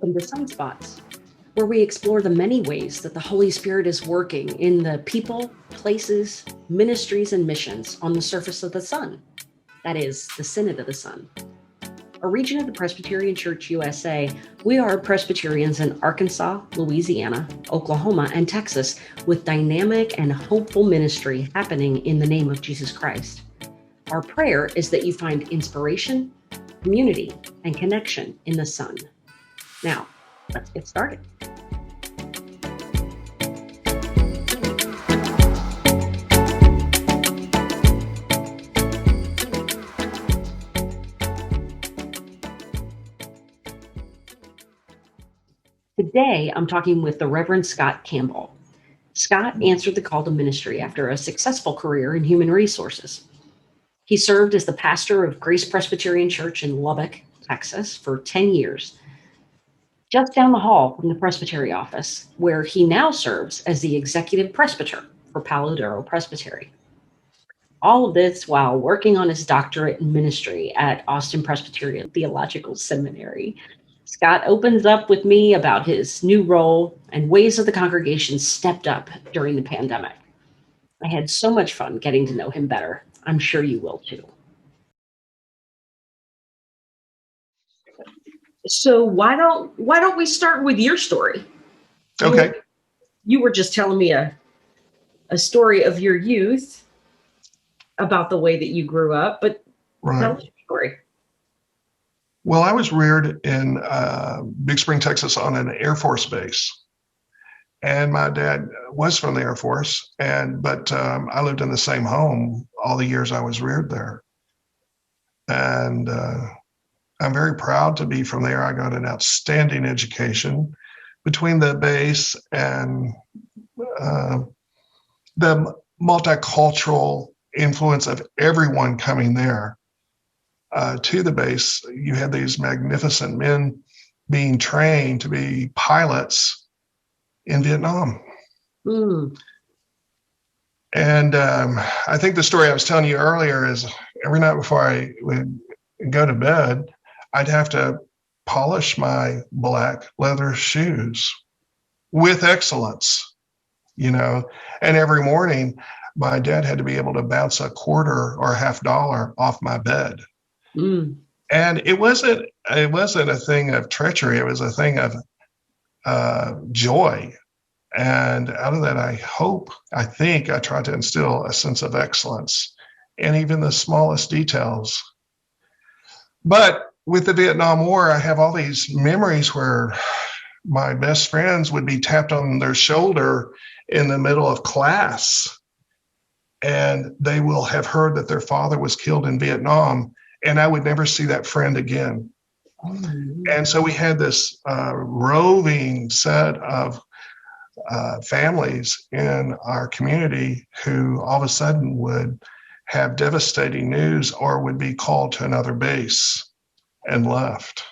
Welcome to Sunspots, where we explore the many ways that the Holy Spirit is working in the people, places, ministries, and missions on the surface of the sun. That is, the Synod of the Sun. A region of the Presbyterian Church USA, we are Presbyterians in Arkansas, Louisiana, Oklahoma, and Texas, with dynamic and hopeful ministry happening in the name of Jesus Christ. Our prayer is that you find inspiration, community, and connection in the Sun. Now, let's get started. Today, I'm talking with the Reverend Scott Campbell. Scott answered the call to ministry after a successful career in human resources. He served as the pastor of Grace Presbyterian Church in Lubbock, Texas, for 10 years, just down the hall from the presbytery office, where he now serves as the Executive Presbyter for Palo Duro Presbytery. All of this while working on his doctorate in ministry at Austin Presbyterian Theological Seminary. Scott opens up with me about his new role and ways that the congregation stepped up during the pandemic. I had so much fun getting to know him better. I'm sure you will too. So why don't we start with your story? Okay. You were just telling me a story of your youth about the way that you grew up, but tell us your story. Well, I was reared in Big Spring, Texas on an Air Force base. And my dad was from the Air Force, but I lived in the same home all the years I was reared there. And I'm very proud to be from there. I got an outstanding education between the base and the multicultural influence of everyone coming there to the base. You had these magnificent men being trained to be pilots in Vietnam. Mm. And I think the story I was telling you earlier is every night before I would go to bed, I'd have to polish my black leather shoes with excellence, and every morning my dad had to be able to bounce a quarter or $50 off my bed. Mm. And it wasn't a thing of treachery. It was a thing of joy. And out of that, I think I tried to instill a sense of excellence in even the smallest details. But with the Vietnam War, I have all these memories where my best friends would be tapped on their shoulder in the middle of class, and they will have heard that their father was killed in Vietnam, and I would never see that friend again. Mm-hmm. And so we had this roving set of families in our community who all of a sudden would have devastating news or would be called to another base and left.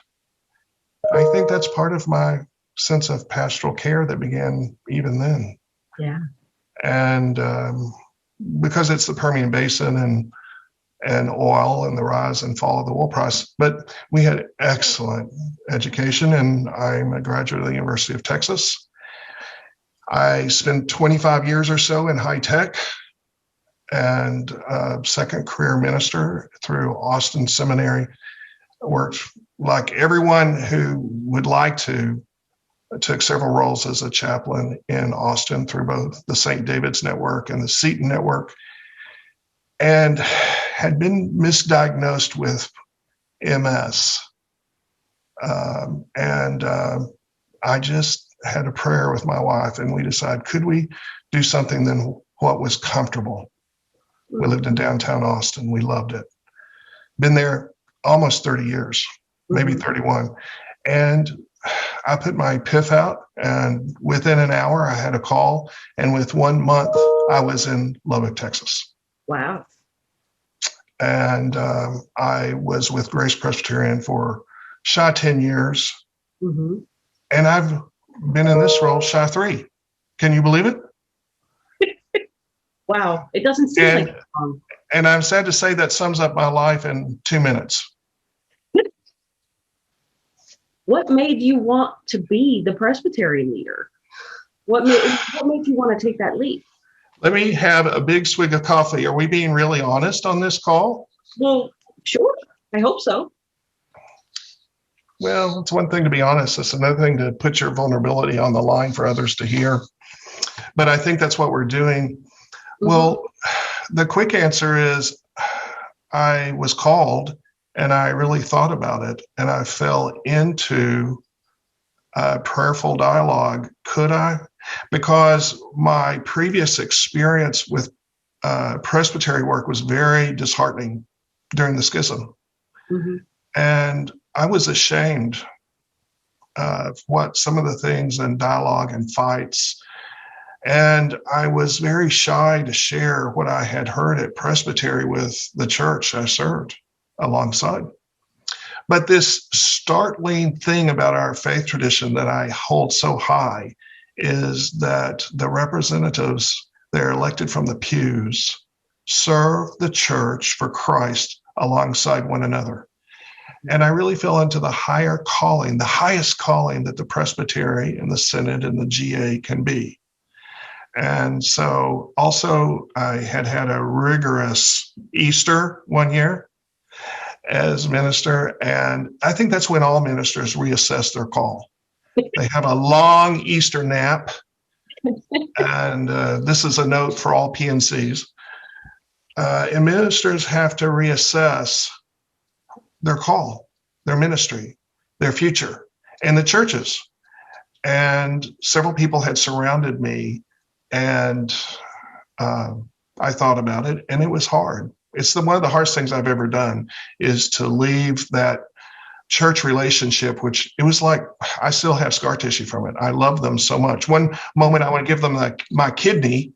I think that's part of my sense of pastoral care that began even then. Yeah. And because it's the Permian Basin and oil and the rise and fall of the oil price, but we had excellent education, and I'm a graduate of the University of Texas. I spent 25 years or so in high tech and second career minister through Austin Seminary. Worked like everyone who would like to. I took several roles as a chaplain in Austin through both the St. David's Network and the Seton Network, and had been misdiagnosed with MS. I just had a prayer with my wife, and we decided, could we do something than what was comfortable? We lived in downtown Austin. We loved it. Been there almost 30 years, maybe 31. And I put my PIF out, and within an hour I had a call, and with 1 month I was in Lubbock, Texas. Wow. And I was with Grace Presbyterian for shy 10 years. Mm-hmm. And I've been in this role shy 3. Can you believe it? Wow. It doesn't seem like it. And I'm sad to say that sums up my life in 2 minutes. What made you want to be the Presbyterian leader? What made you want to take that leap? Let me have a big swig of coffee. Are we being really honest on this call? Well, sure. I hope so. Well, it's one thing to be honest. It's another thing to put your vulnerability on the line for others to hear. But I think that's what we're doing. Mm-hmm. Well, the quick answer is I was called and I really thought about it, and I fell into a prayerful dialogue. Could I? Because my previous experience with presbytery work was very disheartening during the schism. Mm-hmm. And I was ashamed of what some of the things in dialogue and fights. And I was very shy to share what I had heard at presbytery with the church I served alongside. But this startling thing about our faith tradition that I hold so high is that the representatives, they're elected from the pews, serve the church for Christ alongside one another. And I really fell into the higher calling, the highest calling that the presbytery and the synod and the GA can be. And so also I had a rigorous Easter one year as minister. And I think that's when all ministers reassess their call. They have a long Easter nap. And this is a note for all PNCs. And ministers have to reassess their call, their ministry, their future, and the churches. And several people had surrounded me, and I thought about it, and it was hard. It's one of the hardest things I've ever done is to leave that church relationship, which it was like I still have scar tissue from it. I love them so much. One moment I want to give them my kidney,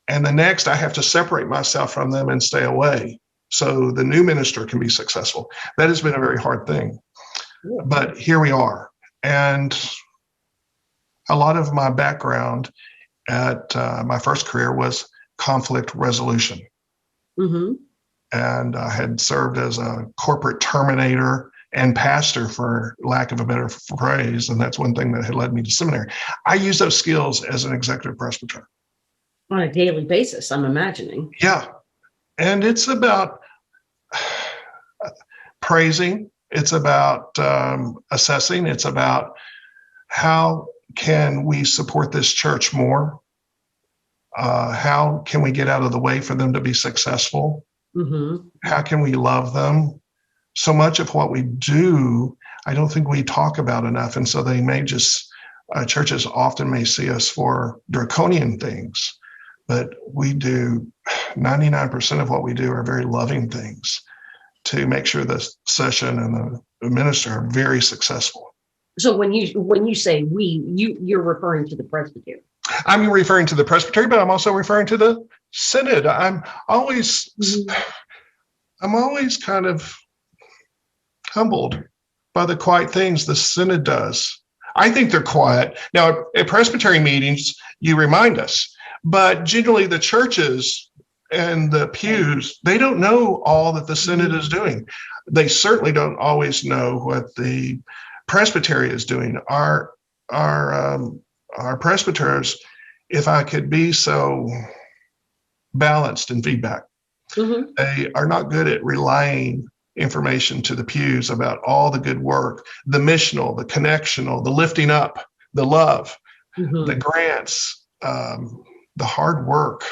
and the next I have to separate myself from them and stay away so the new minister can be successful. That has been a very hard thing. But here we are. And a lot of my background at my first career was conflict resolution. Mm-hmm. And I had served as a corporate terminator and pastor, for lack of a better phrase. And that's one thing that had led me to seminary. I use those skills as an executive presbyter. On a daily basis, I'm imagining. Yeah. And it's about praising. It's about assessing. It's about how can we support this church more? How can we get out of the way for them to be successful? Mm-hmm. How can we love them? So much of what we do, I don't think we talk about enough. And so they may just, churches often may see us for draconian things, but we do 99% of what we do are very loving things to make sure the session and the minister are very successful. So when you say we, you're referring to the presbytery. I'm referring to the presbytery, but I'm also referring to the synod. I'm always kind of humbled by the quiet things the synod does. I think they're quiet. Now, at presbytery meetings, you remind us, but generally the churches and the pews, they don't know all that the synod is doing. They certainly don't always know what the presbytery is doing. Our presbyters, if I could be so balanced in feedback, mm-hmm. They are not good at relaying information to the pews about all the good work, the missional, the connectional, the lifting up, the love, mm-hmm. the grants, the hard work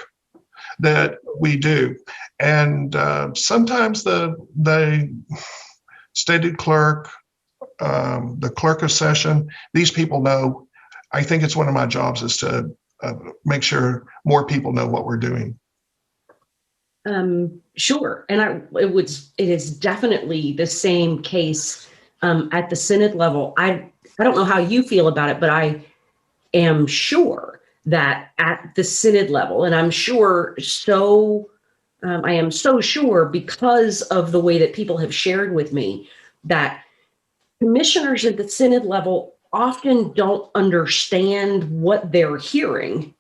that we do. And sometimes the stated clerk, the clerk of session, these people know. I think it's one of my jobs is to make sure more people know what we're doing. Sure. And it is definitely the same case at the synod level. I don't know how you feel about it, but I am sure that at the synod level, and I'm sure I am so sure because of the way that people have shared with me that commissioners at the synod level often don't understand what they're hearing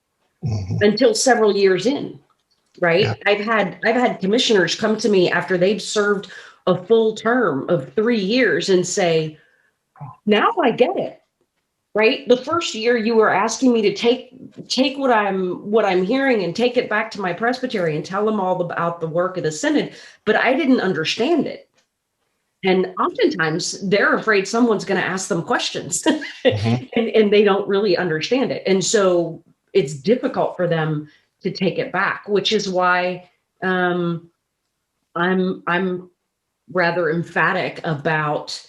mm-hmm. until several years in, right? Yeah. I've had commissioners come to me after they've served a full term of 3 years and say, Now I get it. Right. The first year you were asking me to take what I'm hearing and take it back to my presbytery and tell them all about the work of the synod, but I didn't understand it. And oftentimes they're afraid someone's going to ask them questions and they don't really understand it. And so it's difficult for them to take it back, which is why I'm rather emphatic about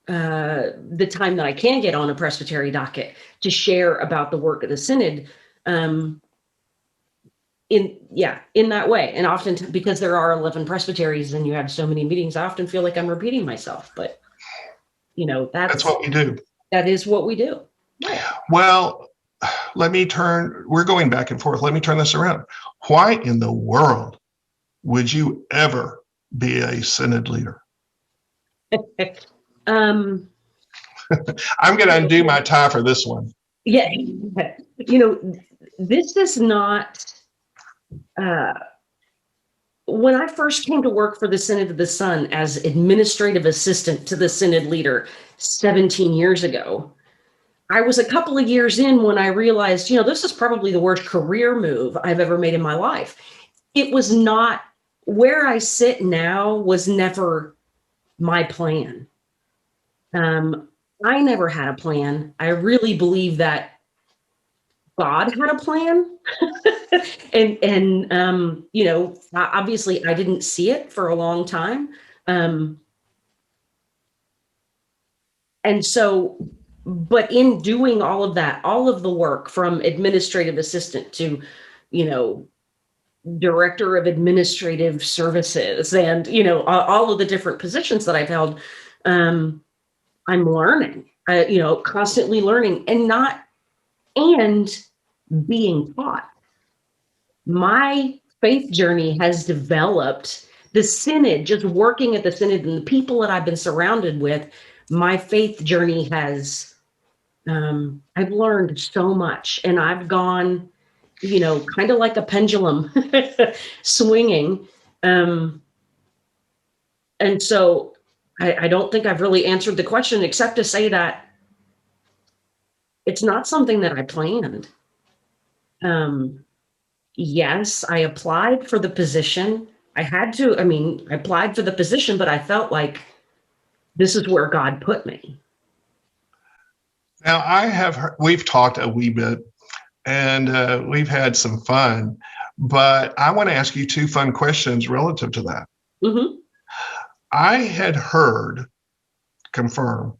the time that I can get on a presbytery docket to share about the work of the synod in that way. And often because there are 11 presbyteries and you have so many meetings, I often feel like I'm repeating myself, but that's what we do. That is what we do. Right. Well, we're going back and forth. Let me turn this around. Why in the world would you ever be a synod leader? I'm going to undo my tie for this one. Yeah. This is not, when I first came to work for the Synod of the Sun as administrative assistant to the synod leader 17 years ago, I was a couple of years in when I realized, this is probably the worst career move I've ever made in my life. It was not, where I sit now was never my plan. I never had a plan. I really believe that God had a plan. and obviously I didn't see it for a long time. And so, but in doing all of that, all of the work from administrative assistant to, director of administrative services and, all of the different positions that I've held, I'm learning, constantly learning and being taught. My faith journey has developed. The synod, just working at the synod and the people that I've been surrounded with, my faith journey has, I've learned so much, and I've gone, kind of like a pendulum swinging. And so I don't think I've really answered the question, except to say that it's not something that I planned. Yes, I applied for the position. I applied for the position, but I felt like this is where God put me. Now, we've talked a wee bit, and we've had some fun, but I want to ask you two fun questions relative to that. Mm-hmm. I had confirm,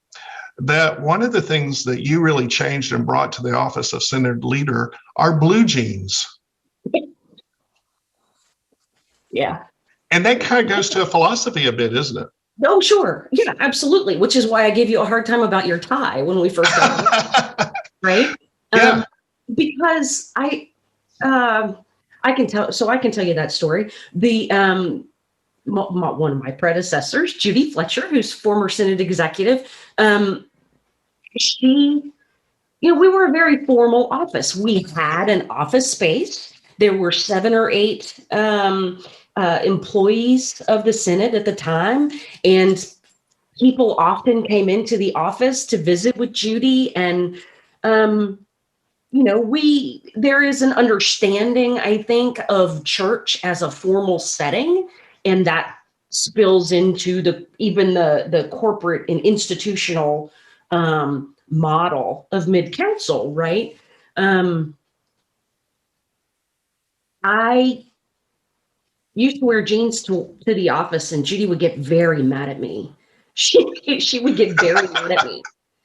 that one of the things that you really changed and brought to the office of synod leader are blue jeans. Yeah. And that kind of goes to a philosophy a bit, isn't it? Oh, sure. Yeah, absolutely. Which is why I gave you a hard time about your tie when we first got right? Yeah. Because I can tell you that story. One of my predecessors, Judy Fletcher, who's former synod executive, we were a very formal office. We had an office space. There were 7 or 8 employees of the synod at the time, and people often came into the office to visit with Judy. And there is an understanding, I think, of church as a formal setting. And that spills into the corporate and institutional model of mid-council, right? I used to wear jeans to the office, and Judy would get very mad at me. She would get very mad at me.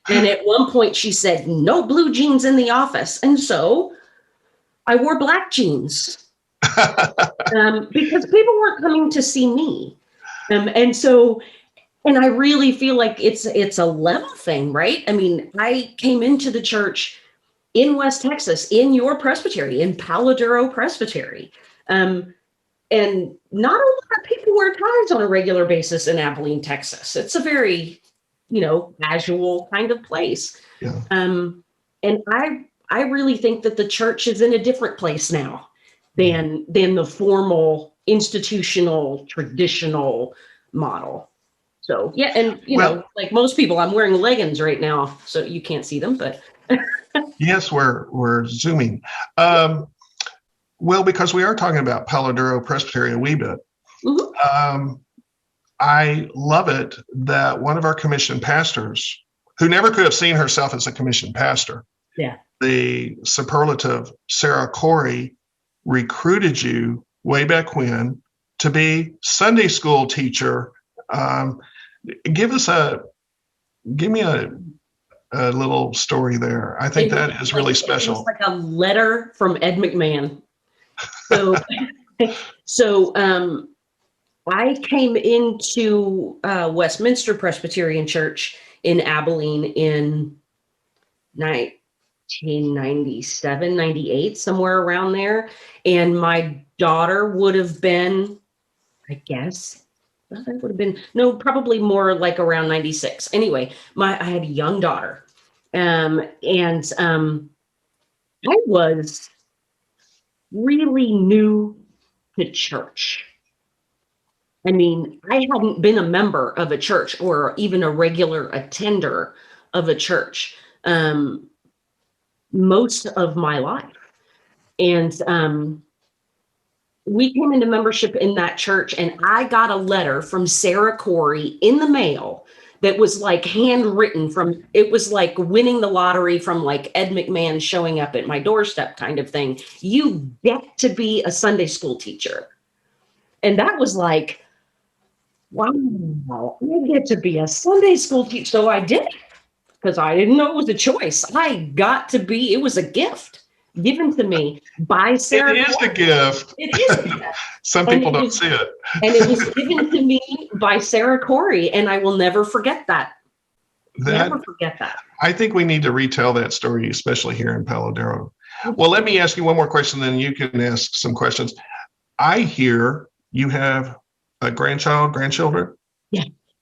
And at one point she said, "No blue jeans in the office." And so I wore black jeans. Because people weren't coming to see me. And I really feel like it's a level thing, right? I mean, I came into the church in West Texas, in your presbytery, in Palo Duro Presbytery. And not a lot of people wear ties on a regular basis in Abilene, Texas. It's a very, casual kind of place. Yeah. And I really think that the church is in a different place now than the formal institutional traditional model. So yeah, and like most people, I'm wearing leggings right now, so you can't see them, but yes, we're zooming. Well, because we are talking about Palo Duro Presbytery a wee bit. I love it that one of our commissioned pastors, who never could have seen herself as a commissioned pastor, the superlative Sarah Corey, recruited you way back when to be Sunday school teacher. Give me a little story there. I think that is really special. It was like a letter from Ed McMahon. So, I came into Westminster Presbyterian Church in Abilene in 1997, 98, somewhere around there. And my daughter would have been, I guess, that would have been, no, probably more like around 96. Anyway, I had a young daughter. I was really new to church. I mean, I hadn't been a member of a church or even a regular attender of a church most of my life. And we came into membership in that church, and I got a letter from Sarah Corey in the mail that was like handwritten it was like winning the lottery from like Ed McMahon showing up at my doorstep kind of thing. You get to be a Sunday school teacher. And that was like, wow, I get to be a Sunday school teacher. So I did, because I didn't know it was a choice. It was a gift given to me by Sarah. It is a gift. It is a gift. Some people don't see it. And it was given to me by Sarah Corey, and I will never forget that. Never forget that. I think we need to retell that story, especially here in Palo Duro. Well, let me ask you one more question, then you can ask some questions. I hear you have a grandchildren?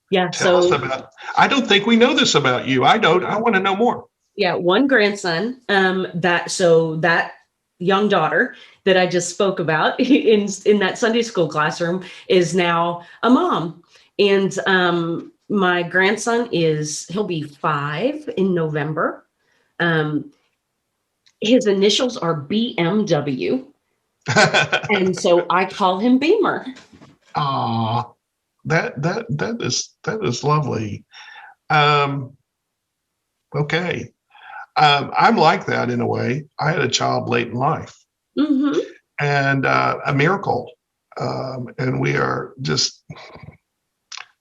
Yeah. Tell us about. I don't think we know this about you. I want to know more. Yeah, one grandson. That young daughter that I just spoke about in that Sunday school classroom is now a mom. And my grandson he'll be 5 in November. His initials are BMW. And so I call him Beamer. Aw, that is lovely. Okay. I'm like that in a way. I had a child late in life, and a miracle. And we are just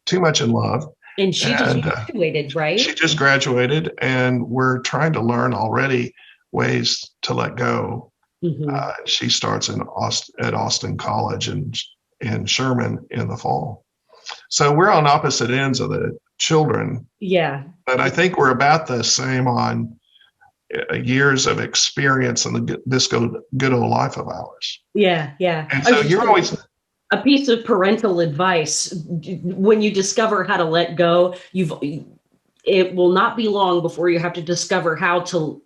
too much in love. And she just graduated, right? She just graduated, and we're trying to learn already ways to let go. She starts at Austin College in Sherman in the fall. So we're on opposite ends of the children. Yeah. But I think we're about the same on years of experience in this good old life of ours. Yeah. And so you're always a piece of parental advice. When you discover how to let go, it will not be long before you have to discover how to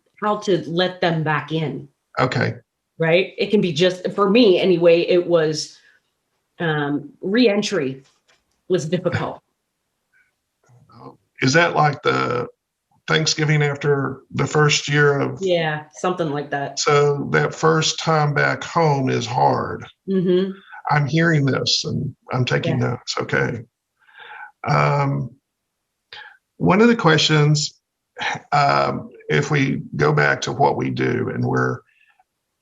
let them back in. Okay. Right. It can be just, for me anyway, it was re-entry was difficult. Is that like the Thanksgiving after the first year of? Yeah, something like that. So that first time back home is hard. I'm hearing this and I'm taking notes. Okay. One of the questions, if we go back to what we do, and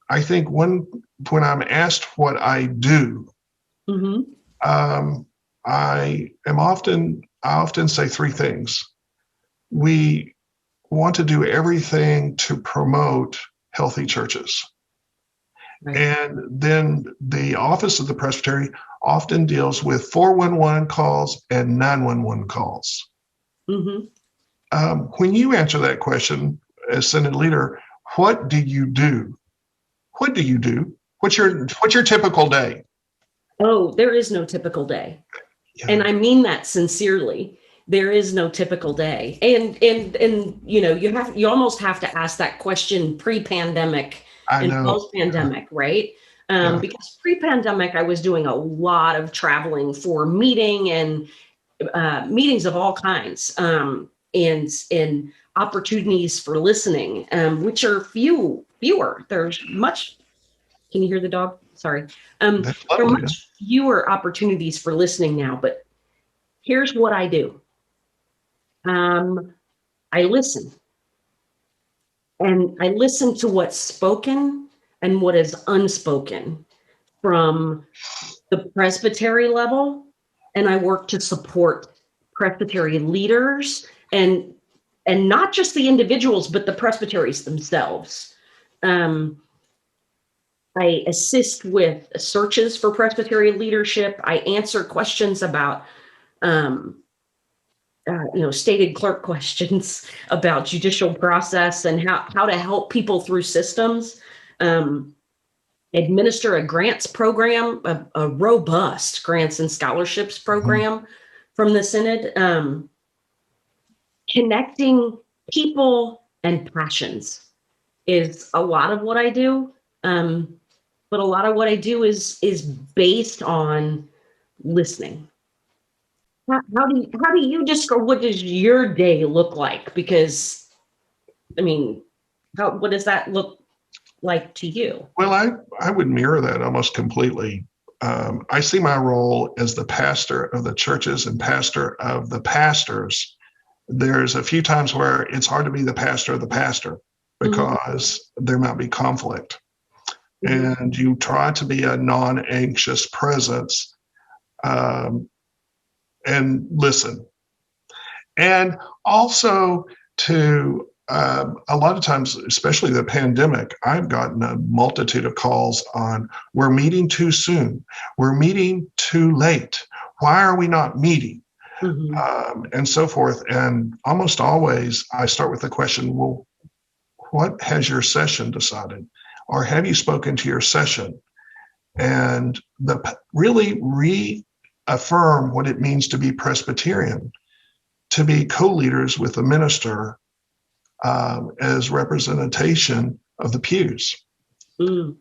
I think when I'm asked what I do, I often say 3 things. We want to do everything to promote healthy churches. Right. And then the office of the presbytery often deals with 411 calls and 911 calls. When you answer that question as synod leader, what do you do? What do you do? What's your typical day? Oh, there is no typical day. Yeah. And I mean that sincerely. There is no typical day. And you almost have to ask that question pre-pandemic and post-pandemic, right? Because pre-pandemic, I was doing a lot of traveling for meeting and meetings of all kinds, and opportunities for listening, which are fewer. There's much. Can you hear the dog? Sorry. There are much fewer opportunities for listening now, but here's what I do. I listen. And I listen to what's spoken and what is unspoken from the presbytery level. And I work to support presbytery leaders and not just the individuals, but the presbyteries themselves. I assist with searches for presbytery leadership. I answer questions about stated clerk questions about judicial process and how to help people through systems, administer a grants program, a robust grants and scholarships program from the synod, connecting people and passions is a lot of what I do. But a lot of what I do is based on listening. How do you describe, what does your day look like? Because, I mean, what does that look like to you? Well, I would mirror that almost completely. I see my role as the pastor of the churches and pastor of the pastors. There's a few times where it's hard to be the pastor of the pastor because there might be conflict. And you try to be a non-anxious presence and listen. And also to a lot of times, especially the pandemic, I've gotten a multitude of calls on, we're meeting too soon, we're meeting too late, why are we not meeting? And so forth. And almost always I start with the question, well, what has your session decided? Or have you spoken to your session? And really reaffirm what it means to be Presbyterian, to be co-leaders with the minister as representation of the pews,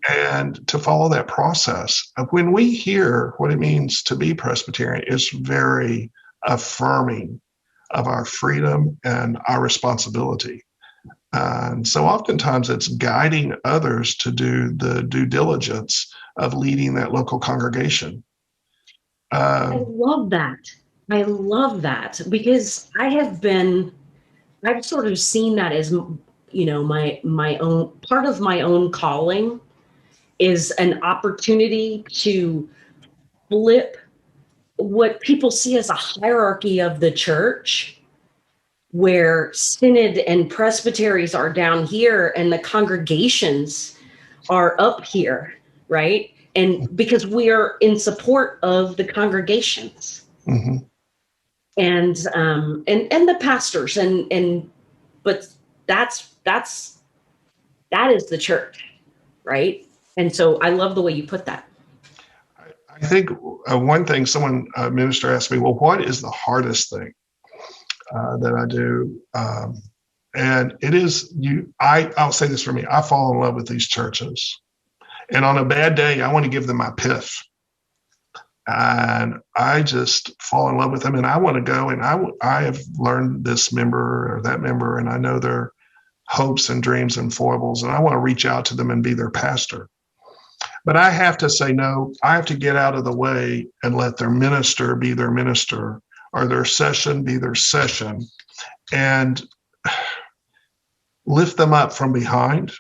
and to follow that process. When we hear what it means to be Presbyterian, it's very affirming of our freedom and our responsibility. And so oftentimes it's guiding others to do the due diligence of leading that local congregation. I love that. I love that because I've sort of seen that as, my own part of my own calling is an opportunity to flip what people see as a hierarchy of the church, where synod and presbyteries are down here and the congregations are up here, right? And because we are in support of the congregations and the pastors but that is the church, right? And so I love the way you put that. I think one thing a minister asked me, well, what is the hardest thing that I do? And it is I'll say this for me, I fall in love with these churches. And on a bad day, I want to give them my piff. And I just fall in love with them. And I want to go, and I have learned this member or that member, and I know their hopes and dreams and foibles, and I want to reach out to them and be their pastor. But I have to say no. I have to get out of the way and let their minister be their minister, or their session be their session, and lift them up from behind.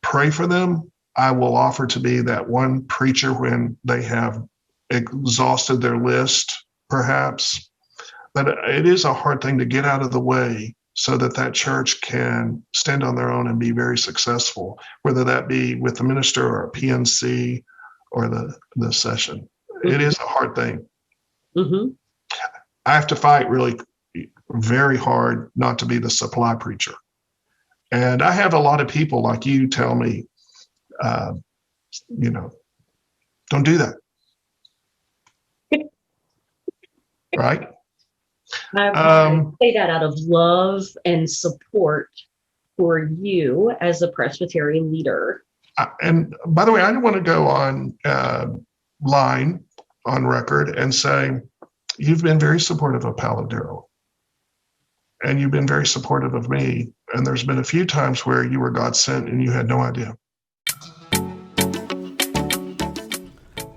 Pray for them. I will offer to be that one preacher when they have exhausted their list, perhaps. But it is a hard thing to get out of the way so that church can stand on their own and be very successful, whether that be with the minister or a PNC or the session. It is a hard thing. I have to fight really very hard not to be the supply preacher. And I have a lot of people like you tell me, don't do that. Right? I say that out of love and support for you as a Presbyterian leader. And by the way, I don't want to go on line on record and say, you've been very supportive of Palo Duro, and you've been very supportive of me. And there's been a few times where you were God sent and you had no idea.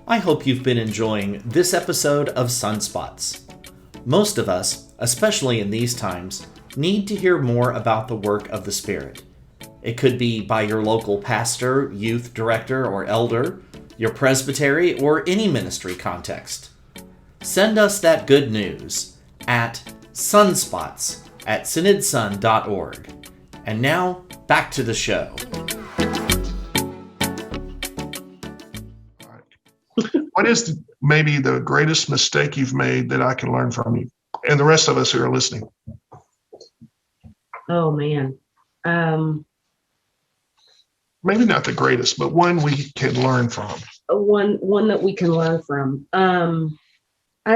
I hope you've been enjoying this episode of Sunspots. Most of us, especially in these times, need to hear more about the work of the Spirit. It could be by your local pastor, youth director, or elder, your presbytery, or any ministry context. Send us that good news at sunspots@synodsun.org. And now, back to the show. What is maybe the greatest mistake you've made that I can learn from you and the rest of us who are listening? Oh, man. Maybe not the greatest, but one we can learn from. One that we can learn from. I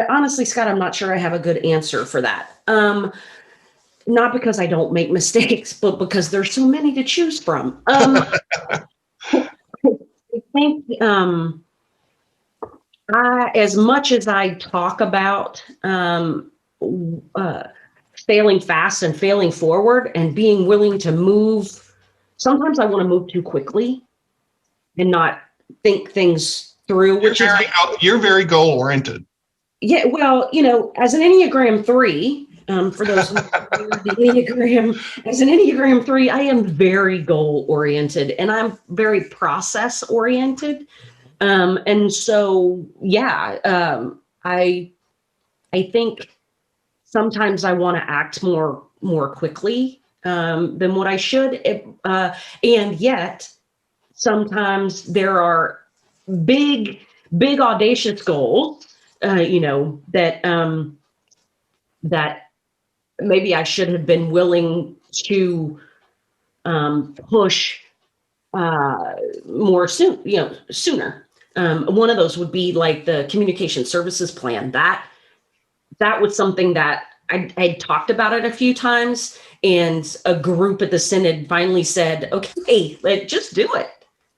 honestly, Scott, I'm not sure I have a good answer for that. Not because I don't make mistakes, but because there's so many to choose from. I think as much as I talk about failing fast and failing forward and being willing to move, sometimes I want to move too quickly and not think things through. You're very goal-oriented. Yeah, well, as an Enneagram 3, for those who know the Enneagram, as an Enneagram 3, I am very goal-oriented and I'm very process-oriented. And so, I think sometimes I want to act more quickly than what I should. And yet, sometimes there are big audacious goals, that maybe I should have been willing to push more sooner. One of those would be like the communication services plan. That was something that I'd talked about it a few times, and a group at the synod finally said, okay, just do it.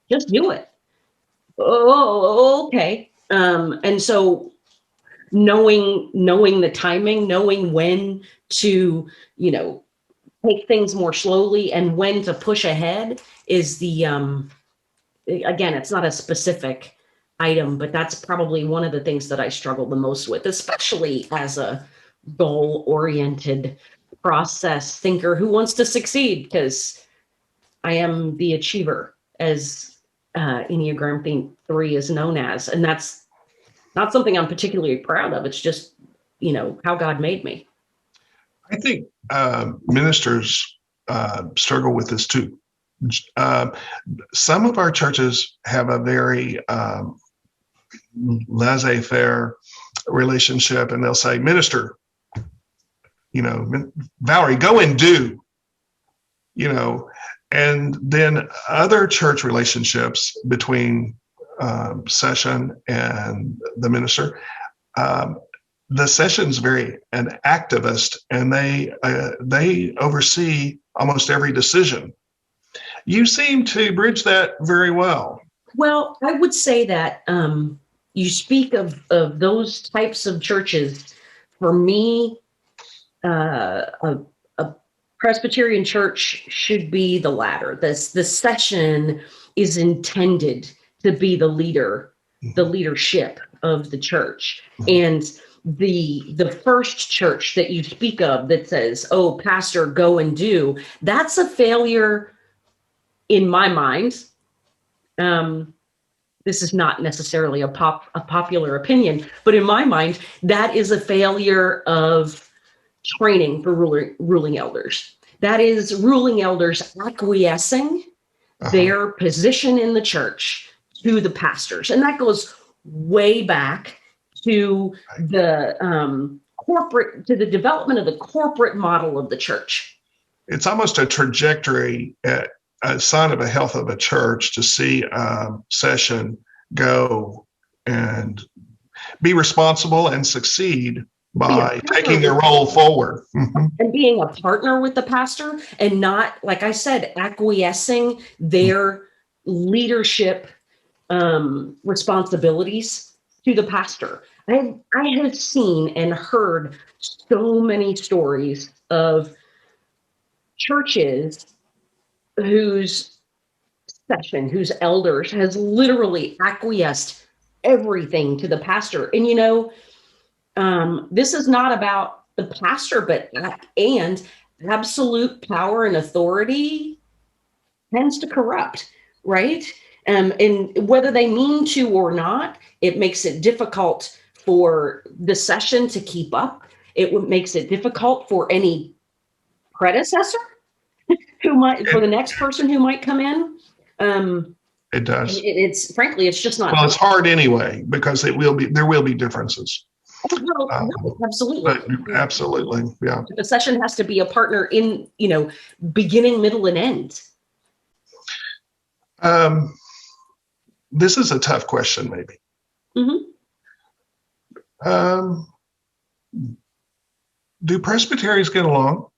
Just do it. Oh, okay. And so knowing the timing, knowing when to, take things more slowly and when to push ahead is the, again, it's not a specific item, but that's probably one of the things that I struggle the most with, especially as a goal-oriented process thinker who wants to succeed, because I am the achiever, as Enneagram 3 is known as, and that's not something I'm particularly proud of. It's just, how God made me. I think ministers struggle with this too. Some of our churches have a very laissez-faire relationship, and they'll say, minister, Valerie, go and do, and then other church relationships between session and the minister, the session's very an activist, and they oversee almost every decision. You seem to bridge that very well. Well, I would say that you speak of those types of churches. For me, a Presbyterian church should be the latter. The session is intended to be the leadership of the church. And the first church that you speak of that says, oh, pastor, go and do, that's a failure in my mind. This is not necessarily a popular opinion, but in my mind, that is a failure of training for ruling elders. That is ruling elders acquiescing their position in the church to the pastors. And that goes way back to the to the development of the corporate model of the church. It's almost a trajectory, a sign of a health of a church, to see session go and be responsible and succeed by taking their role forward. And being a partner with the pastor, and not, like I said, acquiescing their leadership responsibilities to the pastor. I have seen and heard so many stories of churches whose elders has literally acquiesced everything to the pastor. And this is not about the pastor, but and absolute power and authority tends to corrupt, right? And whether they mean to or not, it makes it difficult for the session to keep up. It makes it difficult for any predecessor for the next person who might come in. It does. It's frankly, it's just not. Well, it's hard anyway, because there will be differences. Absolutely. Absolutely. Yeah. The session has to be a partner in, beginning, middle, and end. This is a tough question, maybe. Mm-hmm. Do presbyteries get along?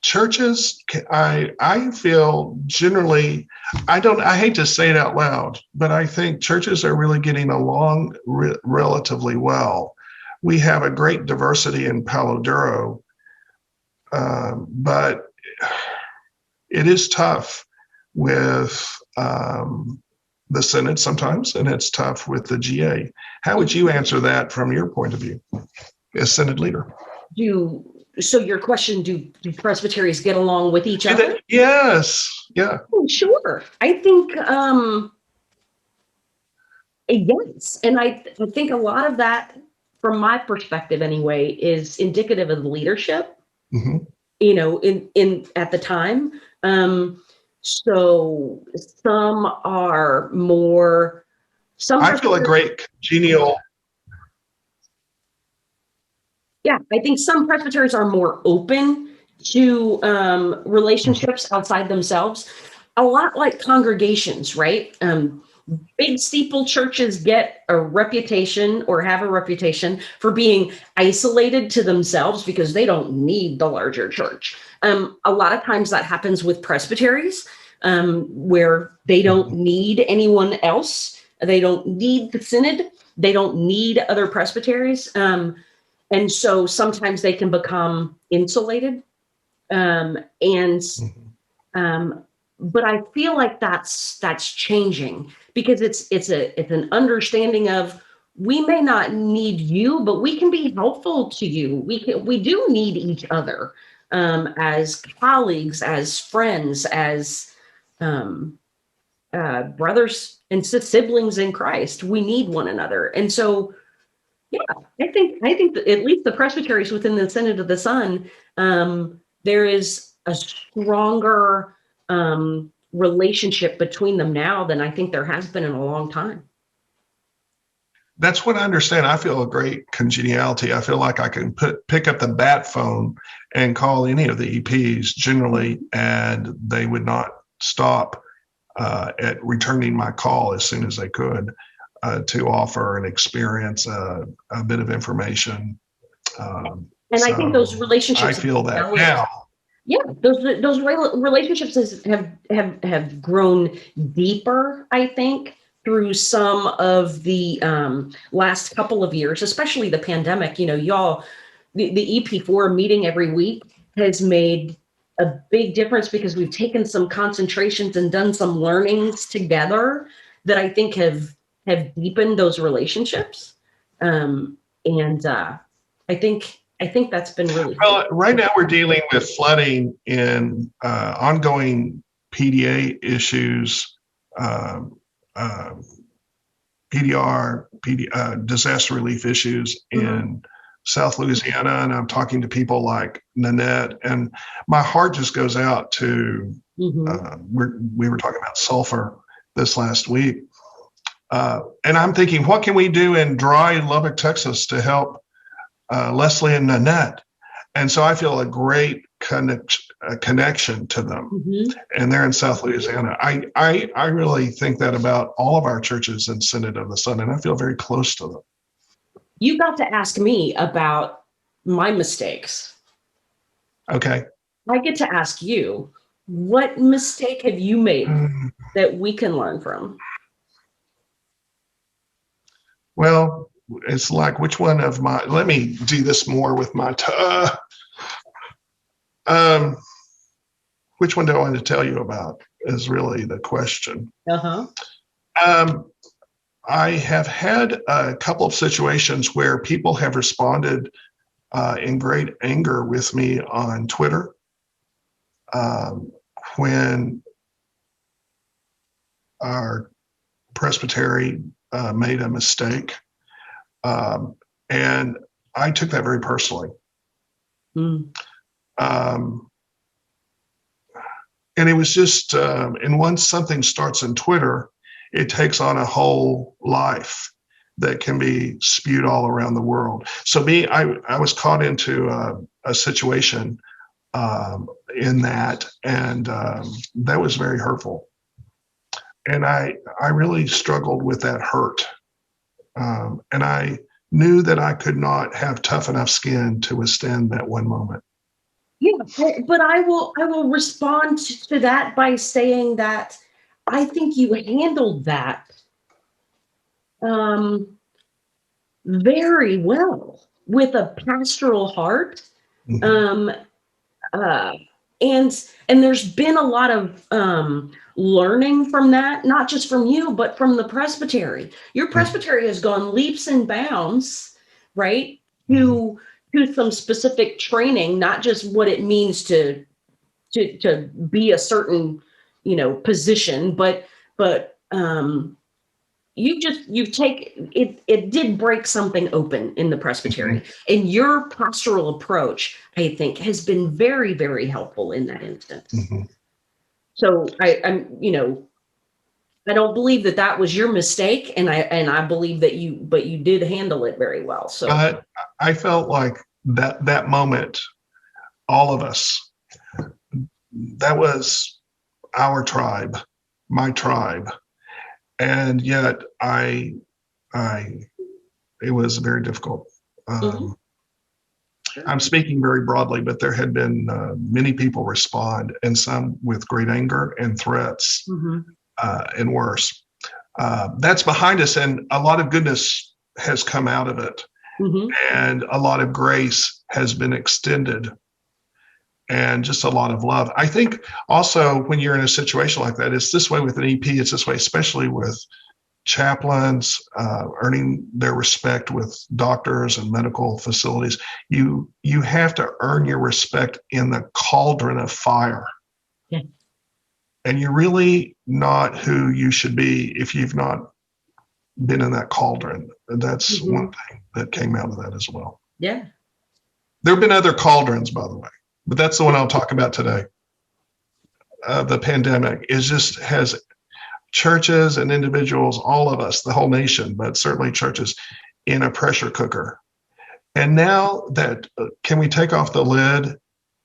Churches, I feel generally, I hate to say it out loud, but I think churches are really getting along relatively well. We have a great diversity in Palo Duro, but it is tough with the synod sometimes, and it's tough with the GA. How would you answer that from your point of view as synod leader? So your question, do presbyteries get along with each other? Yes. Yeah. Oh, sure. I think, yes. And I think a lot of that, from my perspective anyway, is indicative of the leadership, Mm-hmm. in at the time. So some are more, I feel a great congenial. Yeah, I think some presbyteries are more open to relationships outside themselves, a lot like congregations, right? Big steeple churches get a reputation or have a reputation for being isolated to themselves because they don't need the larger church. A lot of times that happens with presbyteries, where they don't need anyone else. They don't need the synod. They don't need other presbyteries. And so sometimes they can become insulated. But I feel like that's changing, because it's an understanding of, we may not need you, but we can be helpful to you. We do need each other, as colleagues, as friends, as brothers and siblings in Christ. We need one another. And so, yeah, I think that at least the presbyteries within the Synod of the Son, there is a stronger relationship between them now than I think there has been in a long time. That's what I understand. I feel a great congeniality. I feel like I can pick up the bat phone and call any of the EPs generally, and they would not stop at returning my call as soon as they could, to offer an experience, a bit of information. And I think those relationships, I feel that now. Yeah, those relationships have grown deeper, I think, through some of the last couple of years, especially the pandemic. Y'all, the EP4 meeting every week has made a big difference, because we've taken some concentrations and done some learnings together that I think have deepened those relationships. I think that's been really well. Right now, we're dealing with flooding and ongoing PDA issues, PDR, disaster relief issues in South Louisiana, and I'm talking to people like Nanette, and my heart just goes out to. We were talking about sulfur this last week, and I'm thinking, what can we do in dry Lubbock, Texas, to help Leslie and Nanette? And so I feel a great connection to them, and they're in South Louisiana. I really think that about all of our churches in Synod of the Son, and I feel very close to them. You got to ask me about my mistakes. Okay. I get to ask you, what mistake have you made that we can learn from? Well, it's like, which one of my, let me do this more with my which one do I want to tell you about is really the question. I have had a couple of situations where people have responded in great anger with me on Twitter when our presbytery made a mistake. And I took that very personally. And it was just, and once something starts in Twitter, it takes on a whole life that can be spewed all around the world. So I was caught into a situation in that, and that was very hurtful. And I really struggled with that hurt. And I knew that I could not have tough enough skin to withstand that one moment. Yeah, but I will respond to that by saying that I think you handled that very well with a pastoral heart. And there's been a lot of learning from that, not just from you, but from the presbytery. Your presbytery has gone leaps and bounds, right, to some specific training, not just what it means to be a certain, position, but you've taken it. It did break something open in the presbytery, and your pastoral approach, I think, has been very, very helpful in that instance. So I don't believe that was your mistake, and I believe that you did handle it very well. So I felt like that moment, all of us, that was our tribe, my tribe. And yet it was very difficult. I'm speaking very broadly, but there had been many people respond, and some with great anger and threats, and worse. That's behind us, and a lot of goodness has come out of it. And a lot of grace has been extended, and just a lot of love. I think also when you're in a situation like that, it's this way with an EP, it's this way, especially with chaplains, earning their respect with doctors and medical facilities. You have to earn your respect in the cauldron of fire. Yeah. And you're really not who you should be if you've not been in that cauldron. That's one thing that came out of that as well. Yeah. There have been other cauldrons, by the way, but that's the one I'll talk about today. The pandemic has churches and individuals, all of us, the whole nation, but certainly churches, in a pressure cooker. And now that, can we take off the lid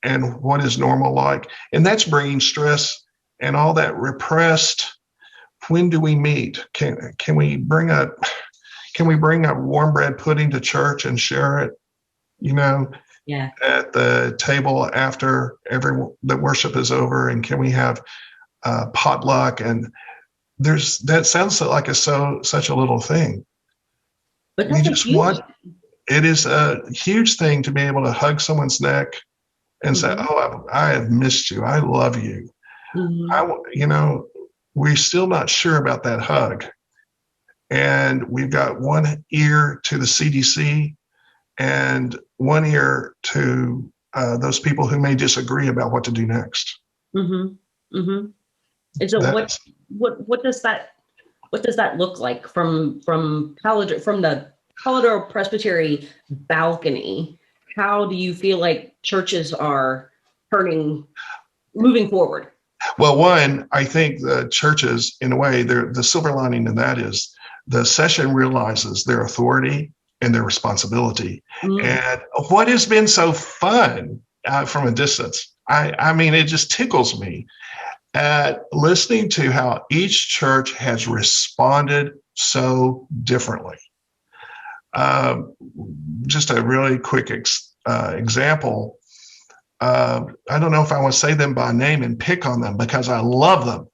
and what is normal like? And that's bringing stress and all that repressed. When do we meet? Can we bring a warm bread pudding to church and share it? At the table after the worship is over, and can we have potluck? And that sounds like such a little thing. But we just want. It is a huge thing to be able to hug someone's neck and say, "Oh, I have missed you. I love you." We're still not sure about that hug, and we've got one ear to the CDC and one ear to those people who may disagree about what to do next. And so what does that look like from the Palo Duro Presbytery balcony? How do you feel like churches are moving forward? Well, one, I think the churches, in a way, the silver lining in that is the session realizes their authority and their responsibility. And what has been so fun from a distance, I mean, it just tickles me at listening to how each church has responded so differently. Just a really quick example. I don't know if I want to say them by name and pick on them because I love them.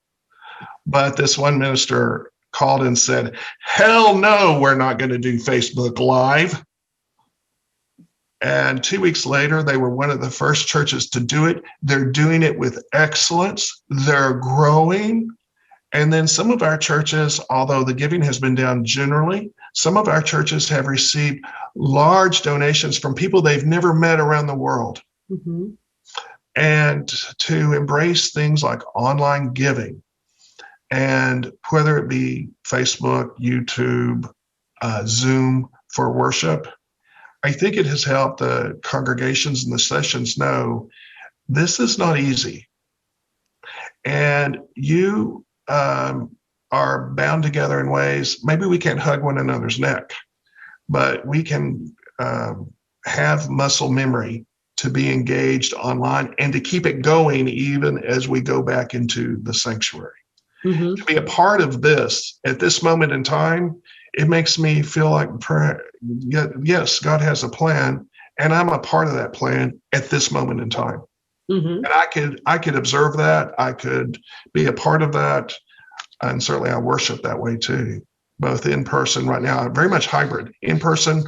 But this one minister called and said, hell no, we're not going to do Facebook Live. And 2 weeks later, they were one of the first churches to do it. They're doing it with excellence. They're growing. And then some of our churches, although the giving has been down generally, some of our churches have received large donations from people they've never met around the world. Mm-hmm. And to embrace things like online giving, and whether it be Facebook, YouTube, Zoom for worship, I think it has helped the congregations and the sessions know this is not easy. And you are bound together in ways, maybe we can't hug one another's neck, but we can have muscle memory to be engaged online and to keep it going even as we go back into the sanctuary. Mm-hmm. To be a part of this at this moment in time, it makes me feel like, yes, God has a plan, and I'm a part of that plan at this moment in time. Mm-hmm. And I could observe that. I could be a part of that. And certainly I worship that way too, both in person right now, very much hybrid, in person,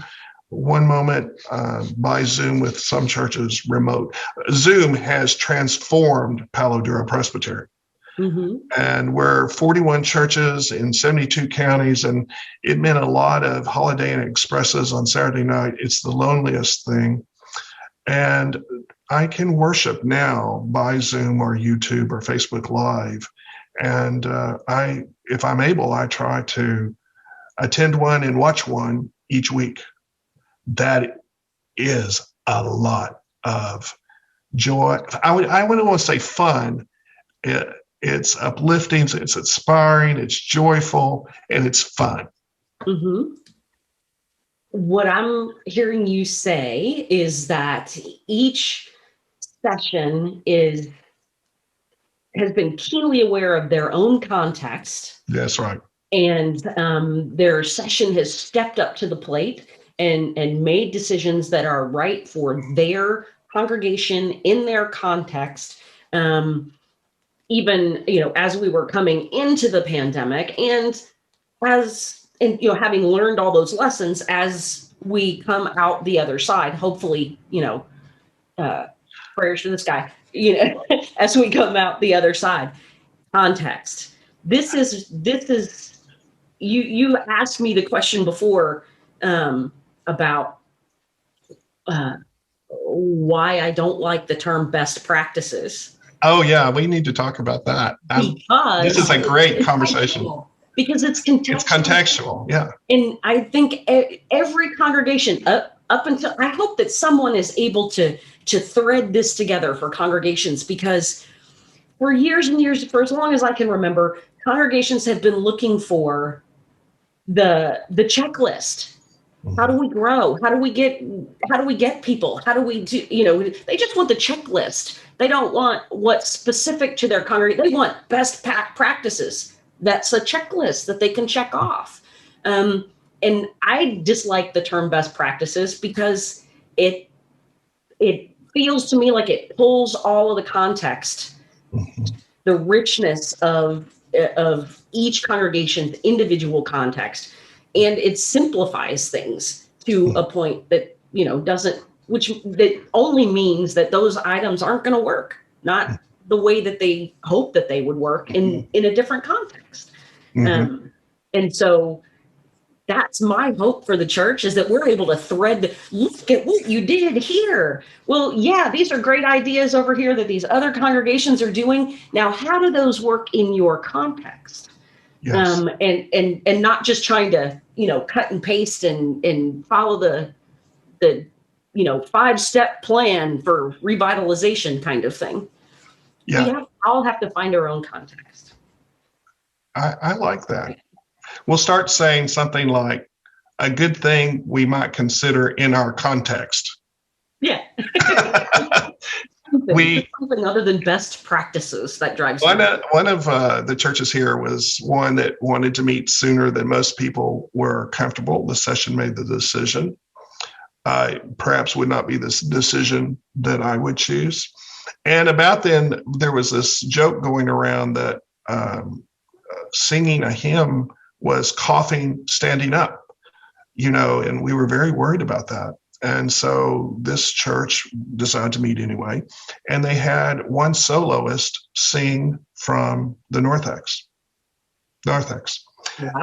one moment, by Zoom with some churches remote. Zoom has transformed Palo Duro Presbytery. Mm-hmm. And we're 41 churches in 72 counties, and it meant a lot of Holiday Inn Expresses on Saturday night. It's the loneliest thing. And I can worship now by Zoom or YouTube or Facebook Live. And if I'm able, I try to attend one and watch one each week. That is a lot of joy. I wouldn't want to say fun. It's uplifting, it's inspiring, it's joyful, and it's fun. Mm-hmm. What I'm hearing you say is that each session has been keenly aware of their own context. That's right. And their session has stepped up to the plate and made decisions that are right for their congregation in their context. Even, as we were coming into the pandemic, and having learned all those lessons as we come out the other side, hopefully, prayers for this guy, as we come out the other side. Context. This is you asked me the question before about why I don't like the term best practices. Oh yeah, we need to talk about that. Because this is a great conversation. Because it's contextual. It's contextual, yeah. And I think every congregation up until, I hope that someone is able to thread this together for congregations, because for years and years, for as long as I can remember, congregations have been looking for the checklist. How do we grow? How do we get people? How do we do, they just want the checklist. They don't want what's specific to their congregation. They want best practices. That's a checklist that they can check off. And I dislike the term best practices because it feels to me like it pulls all of the context, the richness of each congregation's individual context. And it simplifies things to a point that, that only means that those items aren't going to work, not the way that they hope that they would work in a different context. Mm-hmm. And so that's my hope for the church, is that we're able to thread, look at what you did here. Well, yeah, these are great ideas over here that these other congregations are doing. Now, how do those work in your context? Yes. And not just trying to, cut and paste and follow the 5-step plan for revitalization kind of thing. Yeah. We all have to find our own context. I like that. We'll start saying something like, a good thing we might consider in our context. Yeah. Something other than best practices that drives one of the churches here was one that wanted to meet sooner than most people were comfortable. The session made the decision. Perhaps would not be this decision that I would choose. And about then, there was this joke going around that singing a hymn was coughing standing up, and we were very worried about that. And so this church decided to meet anyway, and they had one soloist sing from the narthex. Wow.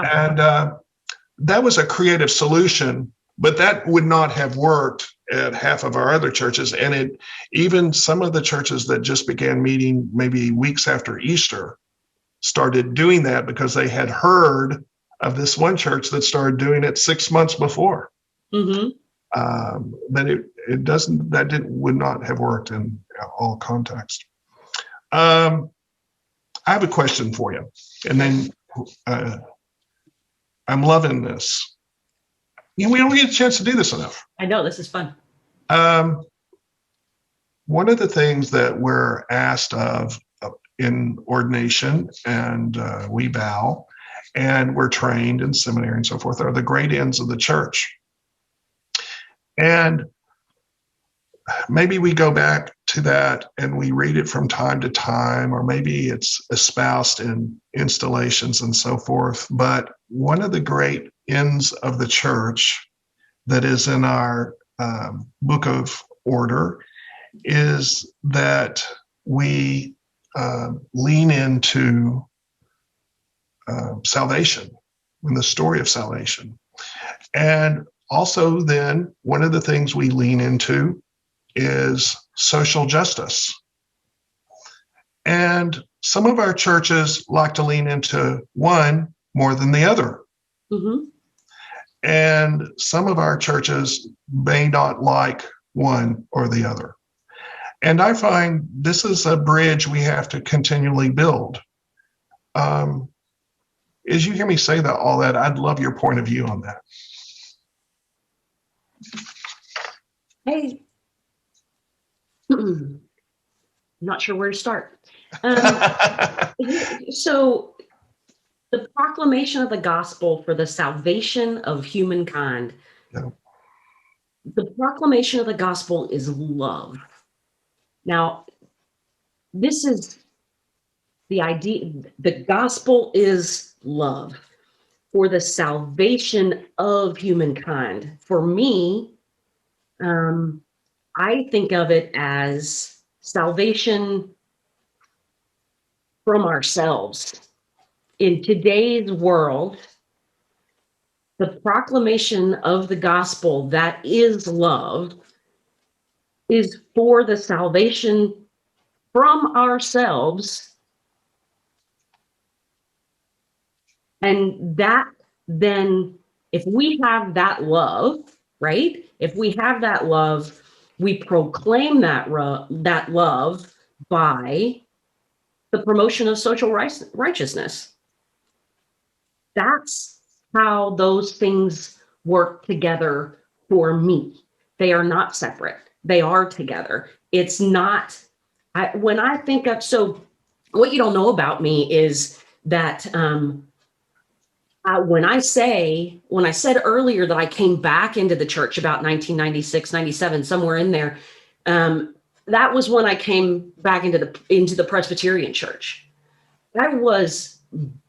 And that was a creative solution, but that would not have worked at half of our other churches. And even some of the churches that just began meeting maybe weeks after Easter started doing that because they had heard of this one church that started doing it 6 months before. Mm-hmm. But would not have worked in all context. I have a question for you, and then I'm loving this. We don't get a chance to do this enough. I know, this is fun. One of the things that we're asked of in ordination, and we bow, and we're trained in seminary and so forth, are the great ends of the church. And maybe we go back to that and we read it from time to time, or maybe it's espoused in installations and so forth. But one of the great ends of the church that is in our book of order is that we lean into salvation and the story of salvation. And also then one of the things we lean into is social justice. And some of our churches like to lean into one more than the other. Mm-hmm. And some of our churches may not like one or the other. And I find this is a bridge we have to continually build. As you hear me say all that, I'd love your point of view on that. Hey, not sure where to start. So the proclamation of the gospel for the salvation of humankind. Yeah. The proclamation of the gospel is love. Now, this is the idea. The gospel is love for the salvation of humankind. For me, I think of it as salvation from ourselves. In today's world, the proclamation of the gospel that is love is for the salvation from ourselves. And that then, if we have that love, right? If we have that love, we proclaim that love by the promotion of social righteousness. That's how those things work together for me. They are not separate. They are together. It's not, when I think of, so what you don't know about me is that when I said earlier that I came back into the church about 1996, 97, somewhere in there, that was when I came back into the Presbyterian Church. I was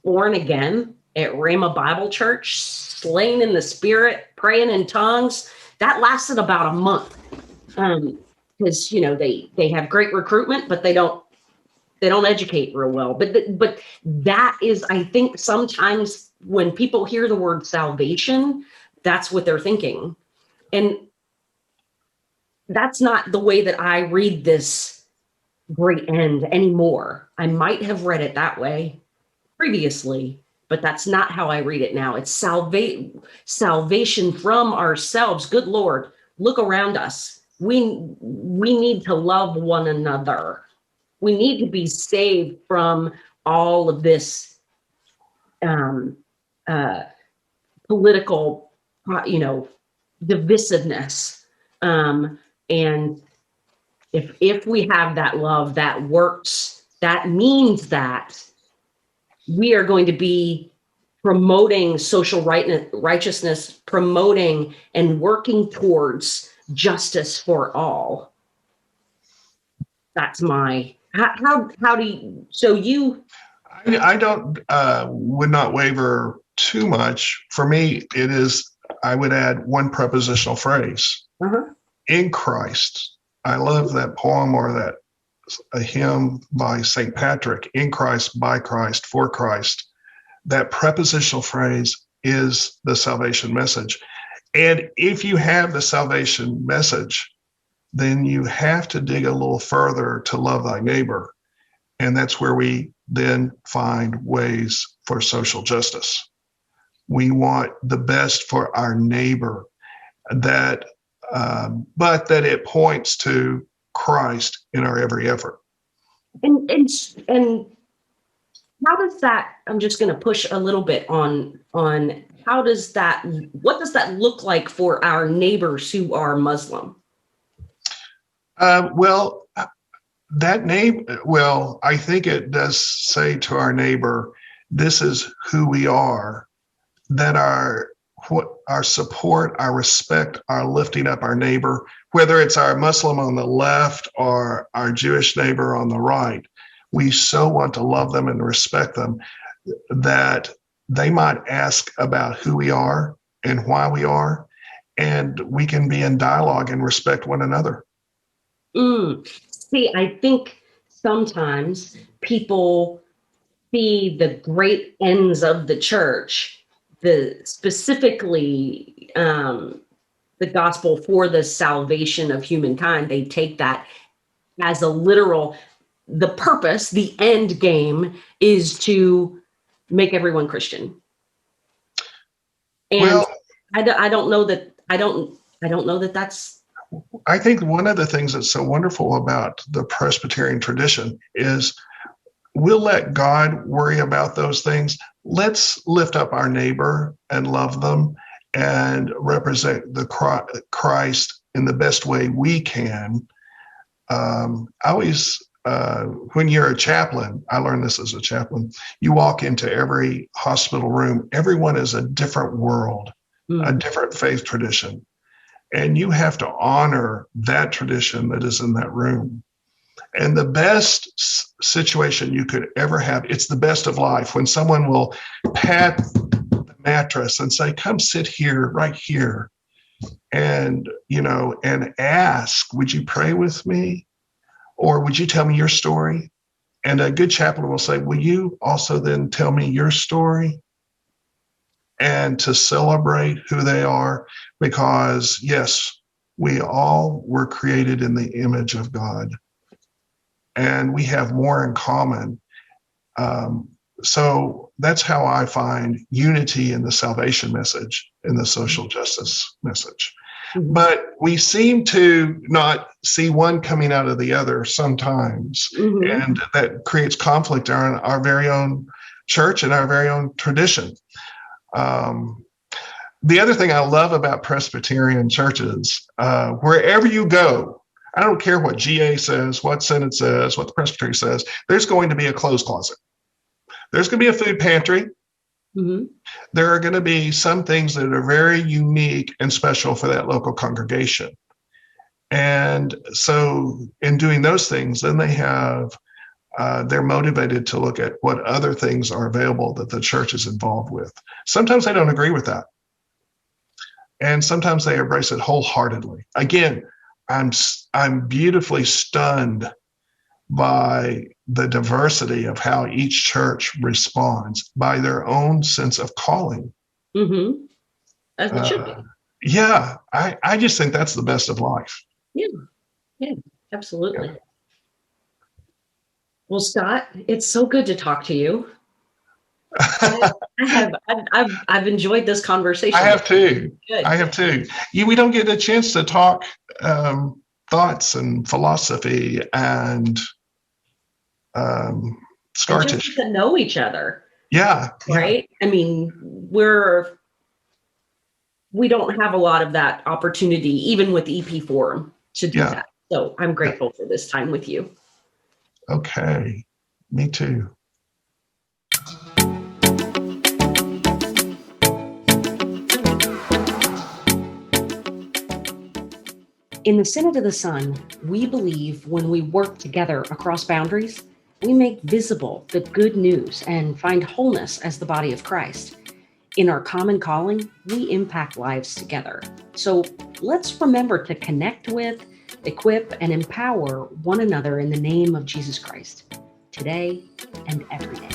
born again at Rhema Bible Church, slain in the Spirit, praying in tongues. That lasted about a month, because they have great recruitment, but they don't educate real well. But that is, I think, sometimes when people hear the word salvation, that's what they're thinking, and that's not the way that I read this great end anymore. I might have read it that way previously, but that's not how I read it now. It's salvation from ourselves. Good Lord, look around us. We need to love one another. We need to be saved from all of this political, divisiveness. And if we have that love that works, that means that we are going to be promoting social righteousness, promoting and working towards justice for all. That's my, how do you, so you. I don't, would not waver too much, for me, it is, I would add one prepositional phrase, in Christ. I love that poem or that a hymn by St. Patrick, in Christ, by Christ, for Christ. That prepositional phrase is the salvation message. And if you have the salvation message, then you have to dig a little further to love thy neighbor. And that's where we then find ways for social justice. We want the best for our neighbor, that, but that it points to Christ in our every effort. And how does that, I'm just going to push a little bit on how does that, what does that look like for our neighbors who are Muslim? Well, I think it does say to our neighbor, this is who we are, that our support, our respect, our lifting up our neighbor, whether it's our Muslim on the left or our Jewish neighbor on the right, we so want to love them and respect them that they might ask about who we are and why we are, and we can be in dialogue and respect one another. See, I think sometimes people see the great ends of the church, specifically the gospel for the salvation of humankind. They take that as a literal, the purpose, the end game is to make everyone Christian. And well, I don't know that that's. I think one of the things that's so wonderful about the Presbyterian tradition is we'll let God worry about those things. Let's lift up our neighbor and love them and represent the Christ in the best way we can. When you're a chaplain, I learned this as a chaplain, you walk into every hospital room, everyone is a different world, a different faith tradition. And you have to honor that tradition that is in that room. And the best situation you could ever have, it's the best of life, when someone will pat the mattress and say, come sit here, right here. And, and ask, would you pray with me? Or would you tell me your story? And a good chaplain will say, will you also then tell me your story? And to celebrate who they are, because yes, we all were created in the image of God, and we have more in common. So that's how I find unity in the salvation message, in the social justice message. Mm-hmm. But we seem to not see one coming out of the other sometimes, and that creates conflict in our very own church and our very own tradition. The other thing I love about Presbyterian churches, wherever you go, I don't care what GA says, what Synod says, what the Presbytery says, there's going to be a clothes closet. There's going to be a food pantry. Mm-hmm. There are going to be some things that are very unique and special for that local congregation. And so in doing those things, then they're motivated to look at what other things are available that the church is involved with. Sometimes they don't agree with that. And sometimes they embrace it wholeheartedly. Again, I'm beautifully stunned by the diversity of how each church responds by their own sense of calling. Mm-hmm. As it should be. Yeah, I just think that's the best of life. Yeah, absolutely. Yeah. Well, Scott, it's so good to talk to you. I've enjoyed this conversation. I have too. Good. I have too. We don't get a chance to talk thoughts and philosophy and scar tissue. Just to know each other. Yeah. Right. Yeah. I mean, we don't have a lot of that opportunity, even with EP Forum, to do that. So I'm grateful for this time with you. Okay. Me too. In the Synod of the Son, we believe when we work together across boundaries, we make visible the good news and find wholeness as the body of Christ. In our common calling, we impact lives together. So let's remember to connect with, equip, and empower one another in the name of Jesus Christ, today and every day.